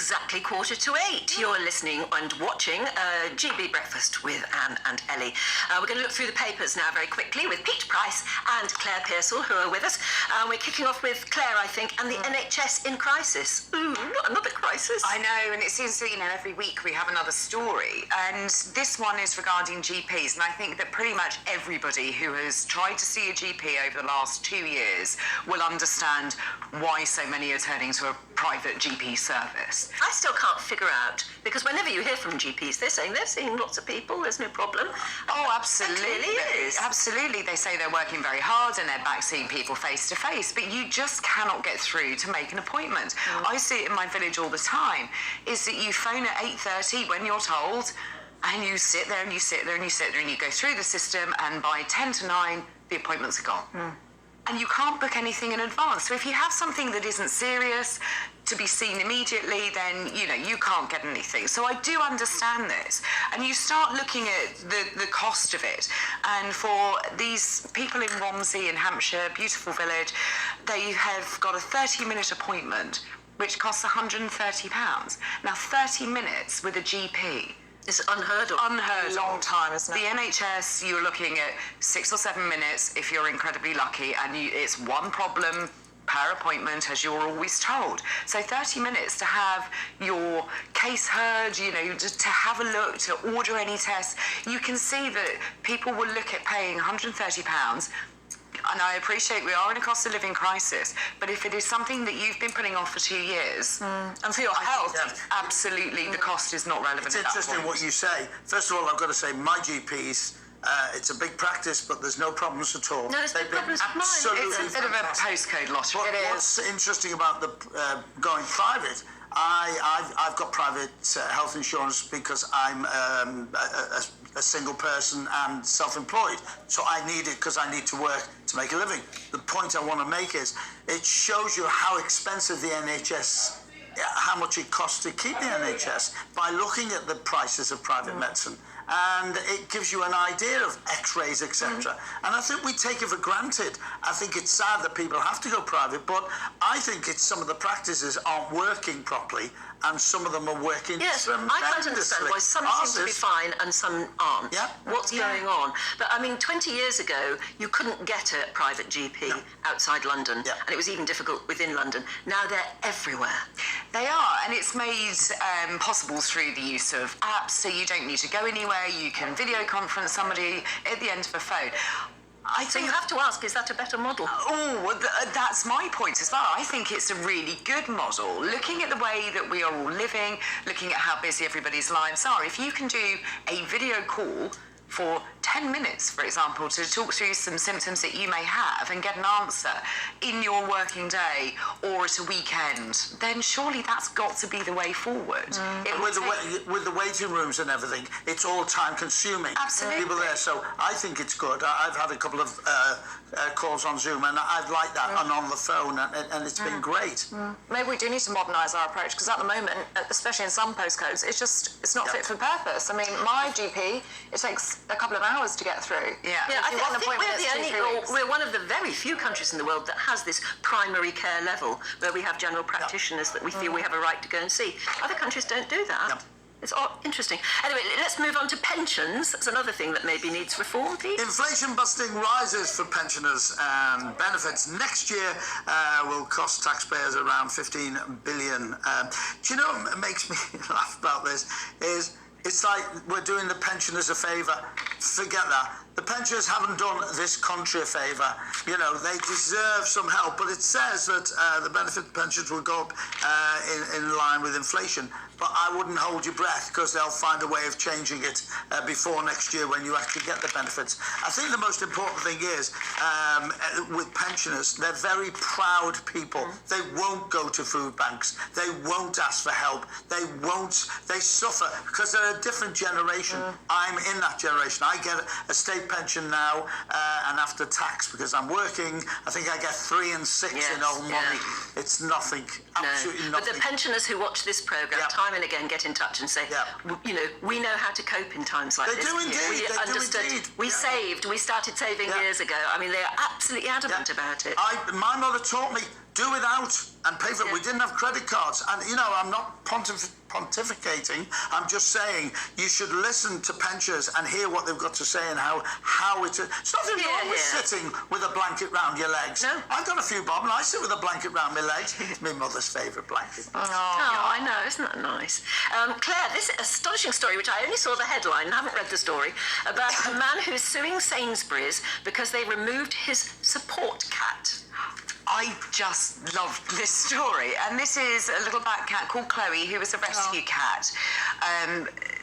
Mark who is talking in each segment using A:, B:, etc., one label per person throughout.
A: exactly 7:45. You're listening and watching GB Breakfast with Anne and Ellie. We're going to look through the papers now very quickly with Pete Price and Claire Pearsall, who are with us. We're kicking off with Claire, I think, and the NHS in crisis. Ooh, another crisis.
B: I know, and it seems that, every week we have another story. And this one is regarding GPs, and I think that pretty much everybody who has tried to see a GP over the last 2 years will understand why so many are turning to a private GP service.
A: I still can't figure out, because whenever you hear from GPs, they're saying they're seeing lots of people, there's no problem.
B: Oh, absolutely.
A: It clearly is.
B: Absolutely. They say they're working very hard and they're back seeing people face to face, but you just cannot get through to make an appointment. I see it in my village all the time, is that you phone at 8:30 when you're told, and you sit there and you sit there and you sit there and you go through the system, and by 10 to 9, the appointments are gone. And you can't book anything in advance. So if you have something that isn't serious to be seen immediately, then, you can't get anything. So I do understand this. And you start looking at the cost of it. And for these people in Romsey in Hampshire, beautiful village, they have got a 30-minute appointment, which costs £130. Now, 30 minutes with a GP.
A: It's unheard of.
B: Unheard of.
C: Long time, isn't it?
B: The NHS, you're looking at 6 or 7 minutes if you're incredibly lucky, and it's one problem per appointment, as you're always told. So 30 minutes to have your case heard, to have a look, to order any tests. You can see that people will look at paying £130. And I appreciate we are in a cost of living crisis, but if it is something that you've been putting off for 2 years,
C: and for your health,
B: absolutely, the cost is not relevant.
D: It's interesting what you say. First of all, I've got to say, my GPs, it's a big practice, but there's no problems at all.
A: No, there's no problems with mine.
B: It's a bit of a postcode lottery.
D: But what's interesting about the going private, I've got private health insurance because I'm a single person and self-employed, so I need it because I need to work to make a living. The point I want to make is it shows you how expensive the NHS, how much it costs to keep the NHS by looking at the prices of private medicine. And it gives you an idea of x-rays, etc. And I think we take it for granted. I think it's sad that people have to go private, but I think it's some of the practices aren't working properly, and some of them are working tremendously.
A: I can't understand why some seem to be fine and some aren't. What's going on? But I mean, 20 years ago, you couldn't get a private GP outside London, and it was even difficult within London. Now they're everywhere.
B: They are, and it's made possible through the use of apps, so you don't need to go anywhere. You can video conference somebody at the end of a phone.
A: So you have to ask, is that a better model?
B: That's my point as well. I think it's a really good model. Looking at the way that we are all living, looking at how busy everybody's lives are, if you can do a video call for 10 minutes, for example, to talk through some symptoms that you may have and get an answer in your working day or at a weekend, then surely that's got to be the way forward.
D: With the waiting rooms and everything, it's all time consuming.
B: Absolutely.
D: People there, so I think it's good. I've had a couple of calls on Zoom, and I've liked that, and on the phone, and it's been great.
C: Maybe we do need to modernise our approach, because at the moment, especially in some postcodes, it's not fit for purpose. I mean, my GP, it takes a couple of hours to get through.
A: I think we're one of the very few countries in the world that has this primary care level, where we have general practitioners that we feel we have a right to go and see. Other countries don't do that. It's interesting. Anyway, let's move on to pensions. That's another thing that maybe needs reform, Pete.
D: Inflation-busting rises for pensioners and benefits next year will cost taxpayers around $15 billion. Do you know what makes me laugh about this is it's like we're doing the pensioners a favour. Forget that. The pensioners haven't done this country a favour. They deserve some help, but it says that the benefit pensions will go up in line with inflation. But I wouldn't hold your breath, because they'll find a way of changing it before next year when you actually get the benefits. I think the most important thing is, with pensioners, they're very proud people. They won't go to food banks. They won't ask for help. They suffer because they're a different generation. I'm in that generation. I get a state pension now, and after tax, because I'm working, I think I get 3 and 6 in old money. It's nothing, absolutely nothing.
A: But the pensioners who watch this programme time and again get in touch and say, we know how to cope in times like this.
D: They do indeed.
A: We understood. We saved. We started saving years ago. I mean, they are absolutely adamant about it.
D: My mother taught me, do without and pay for it. We didn't have credit cards. And, you know, I'm not pontificating. I'm just saying you should listen to pensioners and hear what they've got to say and how it's nothing wrong with sitting with a blanket round your legs.
A: No.
D: I've got a few bob and I sit with a blanket round my legs. It's my mother's favourite blanket.
A: Oh, I know. Isn't that nice? Claire, this astonishing story, which I only saw the headline and haven't read the story, about a man who is suing Sainsbury's because they removed his support cat.
B: I just love this story, and this is a little black cat called Chloe, who is a rescue cat,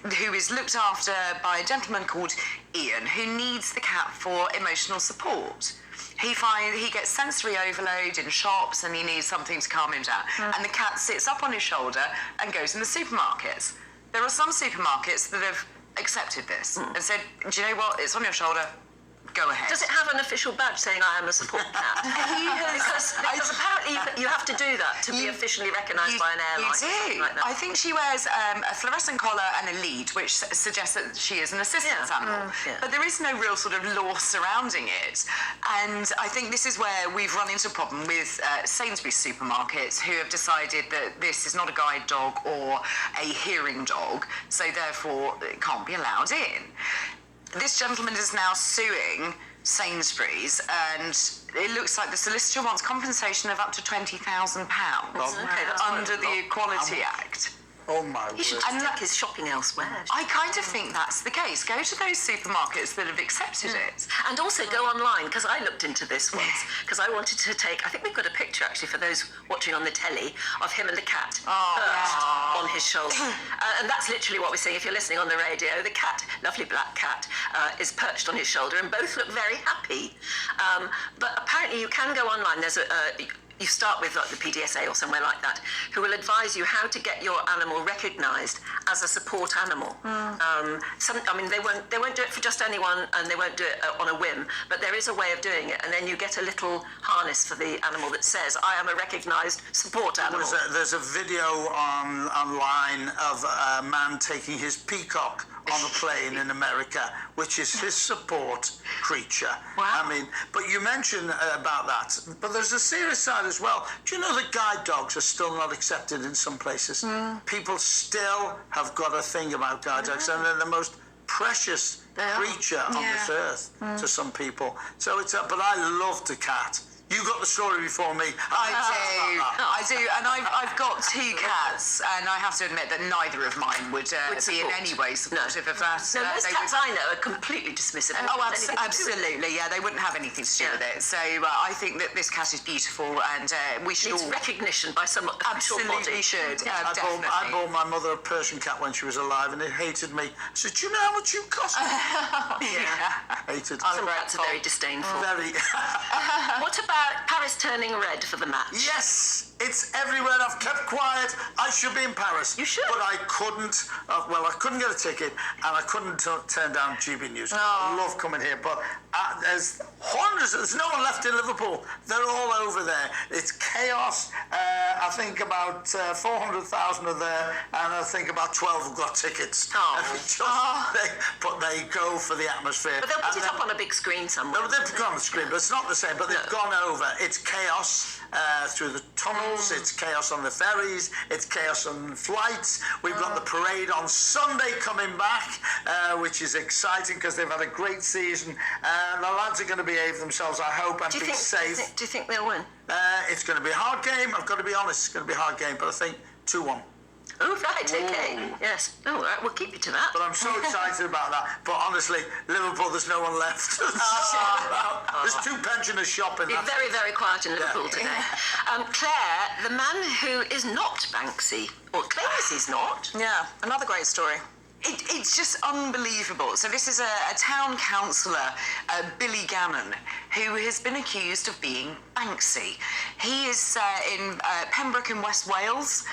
B: who is looked after by a gentleman called Ian, who needs the cat for emotional support. He gets sensory overload in shops, and he needs something to calm him down. And the cat sits up on his shoulder and goes in the supermarkets. There are some supermarkets that have accepted this and said, do you know what? It's on your shoulder. Go ahead.
A: Does it have an official badge saying I am a support cat? because apparently you have to do that to be officially recognised by an airline.
B: You do.
A: Like that.
B: I think she wears a fluorescent collar and a lead, which suggests that she is an assistance animal. But there is no real sort of law surrounding it. And I think this is where we've run into a problem with Sainsbury's supermarkets, who have decided that this is not a guide dog or a hearing dog, so therefore it can't be allowed in. This gentleman is now suing Sainsbury's, and it looks like the solicitor wants compensation of up to £20,000 under the Equality Act.
D: Oh my word.
A: He should just take his shopping elsewhere.
B: I kind of think that's the case. Go to those supermarkets that have accepted it.
A: And also go online, because I looked into this once, because I wanted to take, I think we've got a picture actually for those watching on the telly of him and the cat perched on his shoulder. And that's literally what we're seeing if you're listening on the radio. The cat, lovely black cat, is perched on his shoulder, and both look very happy. But apparently you can go online. There's you start with like the PDSA or somewhere like that, who will advise you how to get your animal recognised as a support animal. They won't do it for just anyone, and they won't do it on a whim, but there is a way of doing it, and then you get a little harness for the animal that says, I am a recognised support animal.
D: There's a video online of a man taking his peacock on a plane in America, which is his support creature.
A: Wow.
D: I mean, but you mentioned about that, but there's a serious side as well. Do you know that guide dogs are still not accepted in some places? People still have got a thing about guide dogs, and they're the most precious creature on this earth to some people. So but I loved the cat. You got the story before me.
B: I do, and I've got two cats, and I have to admit that neither of mine would be in any way supportive of that.
A: No, those cats I know are completely dismissive.
B: Oh, absolutely, yeah, they wouldn't have anything to do with it. So I think that this cat is beautiful, and we should
A: all... recognition by some official body.
B: Absolutely should, definitely.
D: I bought my mother a Persian cat when she was alive, and it hated me. I said, do you know how much you cost me? Hated.
A: Some cats are very disdainful.
D: Very.
A: What about Paris turning red for the match?
D: Yes, it's everywhere. I've kept quiet. I should be in Paris.
A: You should.
D: But I couldn't. I couldn't get a ticket, and I couldn't turn down GBNEWS. I love coming here, but there's hundreds. There's no one left in Liverpool. They're all over there. It's chaos. I think about 400,000 are there, and I think about 12 have got tickets. But they go for the atmosphere.
A: But they'll put it up on a big screen somewhere.
D: No, they've gone on the screen, but it's not the same. But they've gone over. It's chaos through the tunnels. It's chaos on the ferries. It's chaos on flights. We've got the parade on Sunday coming back, which is exciting because they've had a great season. The lads are going to behave themselves, I hope, and be safe.
A: Do you think they'll win?
D: It's going to be a hard game. I've got to be honest. It's going to be a hard game, but I think 2-1.
A: Oh, right, okay. Yes. Oh, right, we'll keep you to that.
D: But I'm so excited about that. But honestly, Liverpool, there's no one left. There's two pensioners shopping.
A: It's very, very quiet in Liverpool today. Claire, the man who is not Banksy, or claims he's not.
C: Yeah, another great story.
B: It's just unbelievable. So this is a town councillor, Billy Gannon, who has been accused of being Banksy. He is in Pembroke in West Wales,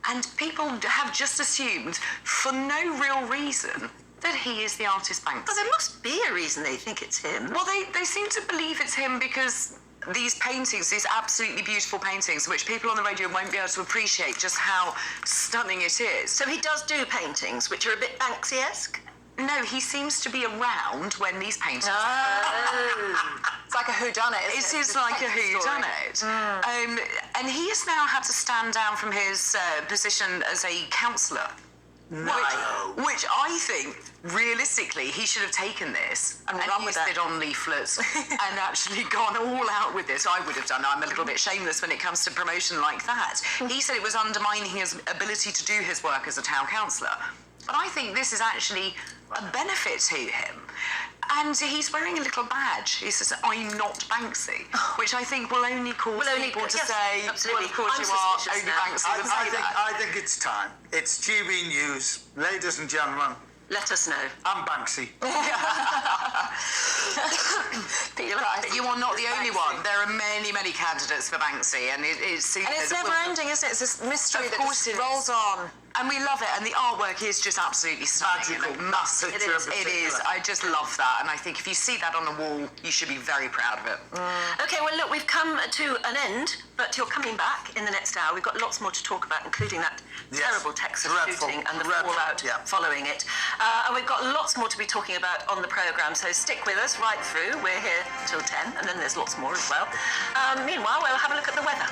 B: and people have just assumed, for no real reason, that he is the artist Banksy.
A: But there must be a reason they think it's him.
B: Well, they seem to believe it's him because these paintings, these absolutely beautiful paintings, which people on the radio won't be able to appreciate just how stunning it is.
A: So he does do paintings which are a bit Banksy-esque?
B: No, he seems to be around when these paintings
A: So
C: like a whodunit.
B: It is like a whodunit. And he has now had to stand down from his position as a councillor.
D: No.
B: Which I think, realistically, he should have taken this and
C: run with
B: used
C: it
B: it on leaflets and actually gone all out with this. I would have done. I'm a little bit shameless when it comes to promotion like that. He said it was undermining his ability to do his work as a town councillor. But I think this is actually a benefit to him. And he's wearing a little badge. He says, "I'm not Banksy," which I think will only cause people to say,
A: absolutely.
B: "Well, of course
A: I'm
B: you are."
A: suspicious
B: Only
A: now.
B: Banksy would say that.
D: I think it's time. It's GBNEWS. Ladies and gentlemen,
A: Let us know.
D: I'm Banksy.
B: You are not the only one. There are many, many candidates for Banksy, and it's
C: never ending, isn't it? It's this mystery that just rolls on.
B: And we love it, and the artwork is just absolutely stunning.
D: Magical.
B: It is. I just love that, and I think if you see that on the wall, you should be very proud of it.
A: Okay, well, look, we've come to an end, but you're coming back in the next hour. We've got lots more to talk about, including that terrible Texas shooting and the fallout following it. And we've got lots more to be talking about on the programme, so stick with us right through. We're here till 10, and then there's lots more as well. Meanwhile, we'll have a look at the weather.